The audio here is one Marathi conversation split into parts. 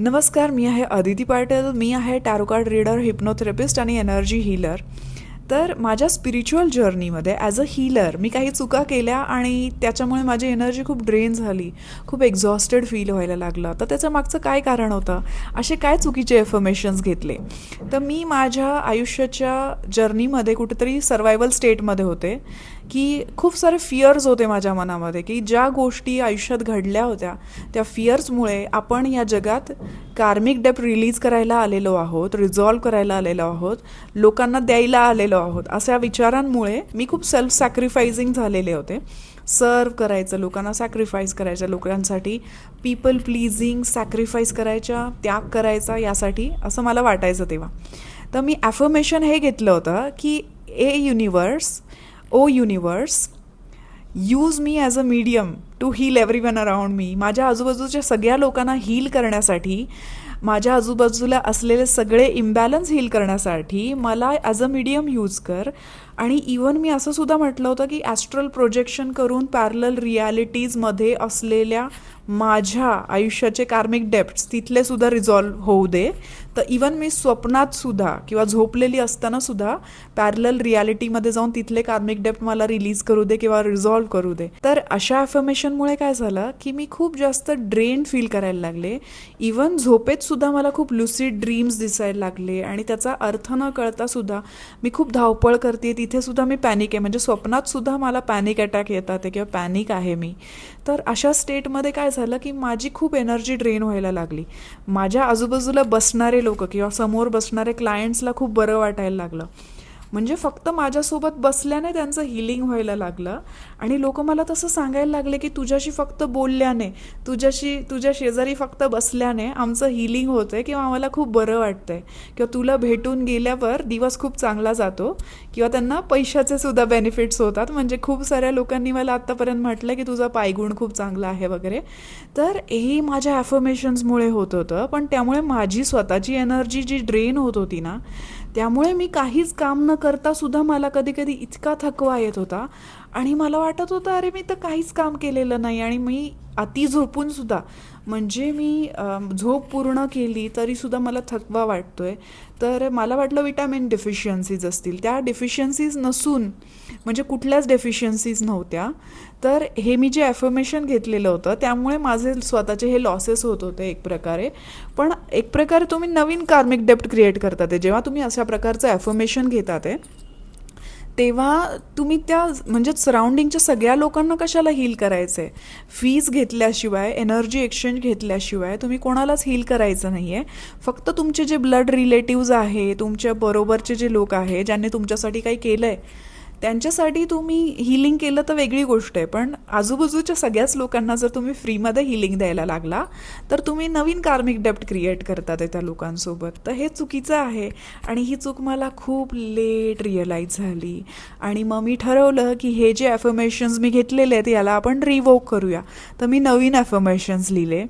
नमस्कार, मी आहे अदिती पाटील. मी आहे टॅरो कार्ड रीडर, हिप्नोथेरपिस्ट आणि एनर्जी हीलर. तर माझ्या स्पिरिच्युअल जर्नीमध्ये ॲज अ हीलर मी काही चुका केल्या आणि त्याच्यामुळे माझी एनर्जी खूप ड्रेन झाली, खूप एक्झॉस्टेड फील व्हायला लागलं. तर त्याचं मागचं काय कारण होतं, असे काय चुकीचे एफर्मेशन्स घेतले. तर मी माझ्या आयुष्याच्या जर्नीमध्ये कुठेतरी सर्वायवल स्टेटमध्ये होते, की खूप सारे फिअर्स होते माझ्या मनामध्ये, की ज्या गोष्टी आयुष्यात घडल्या होत्या त्या फिअर्समुळे आपण या जगात कार्मिक डेप्ट रिलीज करायला आलेलो आहोत, रिझॉल्व्ह करायला आलेलो आहोत, लोकांना द्यायला आलेलो आहोत. अशा विचारांमुळे मी खूप सेल्फ सॅक्रिफायझिंग झालेले होते. सर्व करायचं, लोकांना सॅक्रिफाईस करायच्या, लोकांसाठी पीपल प्लीजिंग, सॅक्रिफाईस करायच्या, त्याग करायचा, यासाठी असं मला वाटायचं तेव्हा. तर मी ॲफर्मेशन हे घेतलं होतं की O universe, use me as a medium to heal everyone around me. माझ्या आजूबाजूच्या सगळ्या लोकांना हील करण्यासाठी, माझ्या आजूबाजूला असलेले सगळे इम्बॅलन्स हील करण्यासाठी मला ॲज अ मीडियम यूज कर. आणि इवन मी असं सुद्धा म्हटलं होतं की ॲस्ट्रल प्रोजेक्शन करून पॅरलल रियालिटीजमध्ये असलेल्या माझ्या आयुष्याचे कार्मिक डेप्ट्स तिथले सुद्धा रिझॉल्व्ह होऊ दे. तर इवन मी स्वप्नात सुद्धा किंवा झोपलेली असताना सुद्धा पॅरलल रियालिटीमध्ये जाऊन तिथले कार्मिक डेप्ट मला रिलीज करू दे किंवा रिझॉल्व्ह करू दे. तर अशा ॲफर्मेशनमुळे काय झालं की मी खूप जास्त ड्रेन फील करायला लागले. इवन झोपेत सुद्धा मला खूप लुसिड ड्रीम्स दिसायला लागले आणि त्याचा अर्थ न कळता सुद्धा मी खूप धावपळ करते, तिथे सुद्धा मी पॅनिक आहे. म्हणजे स्वप्नात सुद्धा मला पॅनिक अटॅक येतात किंवा पॅनिक आहे मी. तर अशा स्टेटमध्ये काय झालं की माझी खूप एनर्जी ड्रेन व्हायला लागली. माझ्या आजूबाजूला बसणारे लोक किंवा समोर बसणारे क्लायंट्सला खूप बरं वाटायला लागलं. म्हणजे फक्त माझ्यासोबत बसल्याने त्यांचं हिलिंग व्हायला लागलं. आणि लोक मला तसं सांगायला लागले की तुझ्याशी फक्त बोलल्याने, तुझ्या शेजारी फक्त बसल्याने आमचं हिलिंग होतं आहे किंवा आम्हाला खूप बरं वाटतं आहे किंवा तुला भेटून गेल्यावर दिवस खूप चांगला जातो किंवा त्यांना पैशाचे सुद्धा बेनिफिट्स होतात. म्हणजे खूप साऱ्या लोकांनी मला आत्तापर्यंत म्हटलं की तुझा पायगुण खूप चांगला आहे वगैरे. तर हे माझ्या ॲफर्मेशन्समुळे होत होतं. पण त्यामुळे माझी स्वतःची एनर्जी जी ड्रेन होत होती ना, त्यामुळे मी काहीच काम न करता सुद्धा मला कधी कधी इतका थकवा येत होता आणि मला वाटत होतं अरे मी तर काहीच काम केलेलं नाही. आणि मी अति झोपून सुद्धा, म्हणजे मी झोप पूर्ण केली तरीसुद्धा मला थकवा वाटतोय. तर मला वाटलं विटॅमिन डेफिशियन्सीज असतील. त्या डेफिशियन्सीज नसून, म्हणजे कुठल्याच डेफिशियन्सीज नव्हत्या. तर हे मी जे ॲफर्मेशन घेतलेलं होतं त्यामुळे माझे स्वतःचे हे लॉसेस होत होते एक प्रकारे. पण एक प्रकारे तुम्ही नवीन कार्मिक डेप्ट क्रिएट करतात आहे जेव्हा तुम्ही अशा प्रकारचं ॲफर्मेशन घेतात आहे, तेव्हा तुम्ही त्या म्हणजे सराउंडिंगच्या सगळ्या लोकांना कशाला हील करायचं आहे. फीज घेतल्याशिवाय, एनर्जी एक्सचेंज घेतल्याशिवाय तुम्ही कोणालाच हील करायचं नाही आहे. फक्त तुमचे जे ब्लड रिलेटिव्ज आहे, तुमच्या बरोबरचे जे लोक आहे, ज्यांनी तुमच्यासाठी काही केलं आहे, त्यांच्यासाठी तुम्ही हिलिंग केलं तर वेगळी गोष्ट आहे. पण आजूबाजूच्या सगळ्याच लोकांना जर तुम्ही फ्रीमध्ये हिलिंग द्यायला लागला तर तुम्ही नवीन कार्मिक डेप्ट क्रिएट करतात आहे त्या लोकांसोबत. तर हे चुकीचं आहे आणि ही चूक मला खूप लेट रिअलाईज झाली. आणि मग मी ठरवलं की हे जे ॲफर्मेशन्स मी घेतलेले आहेत याला आपण रिवोक करूया. तर मी नवीन ॲफर्मेशन्स लिहिले.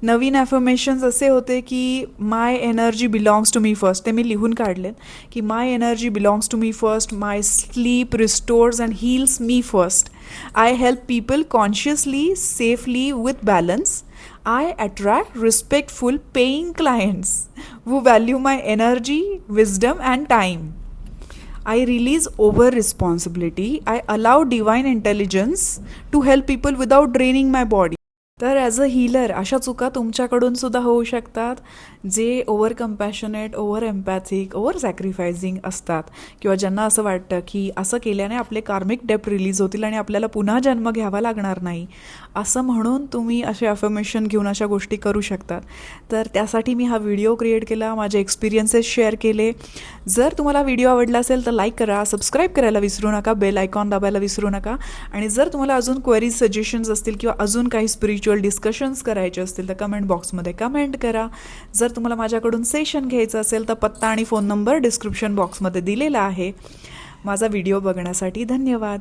नवीन ॲफर्मेशन्स असे होते की my energy belongs to me first. ते मी लिहून काढलेत की my energy belongs to me first. My sleep restores and heals me first. I help people consciously, safely, with balance. I attract respectful paying clients who value my energy, wisdom and time. I release over responsibility. I allow divine intelligence to help people without draining my body. तर ॲज अ हीलर अशा चुका तुमच्याकडून सुद्धा होऊ शकतात, जे ओव्हर कम्पॅशनेट, ओव्हर एम्पॅथिक, ओव्हर सॅक्रिफायझिंग असतात किंवा ज्यांना असं वाटतं की असं केल्याने आपले कार्मिक डेप्ट रिलीज होतील आणि आपल्याला पुन्हा जन्म घ्यावा लागणार नाही, असं म्हणून तुम्ही असे अफर्मेशन घेऊन अशा गोष्टी करू शकतात. तर त्यासाठी मी हा व्हिडिओ क्रिएट केला, माझे एक्सपिरियन्सेस शेअर केले. जर तुम्हाला व्हिडिओ आवडला असेल तर लाईक करा, सबस्क्राईब करायला विसरू नका, बेल आयकॉन दाबायला विसरू नका. आणि जर तुम्हाला अजून क्वेरीज, सजेशन्स असतील किंवा अजून काही स्पिरिच्युअल डिस्कशन्स करायचे असतील तर कमेंट बॉक्समध्ये कमेंट करा. जर तुम्हाला माझ्याकडून सेशन घ्यायचं असेल तर पत्ता आणि फोन नंबर डिस्क्रिप्शन बॉक्समध्ये दिलेला आहे. माझा व्हिडिओ बघण्यासाठी धन्यवाद.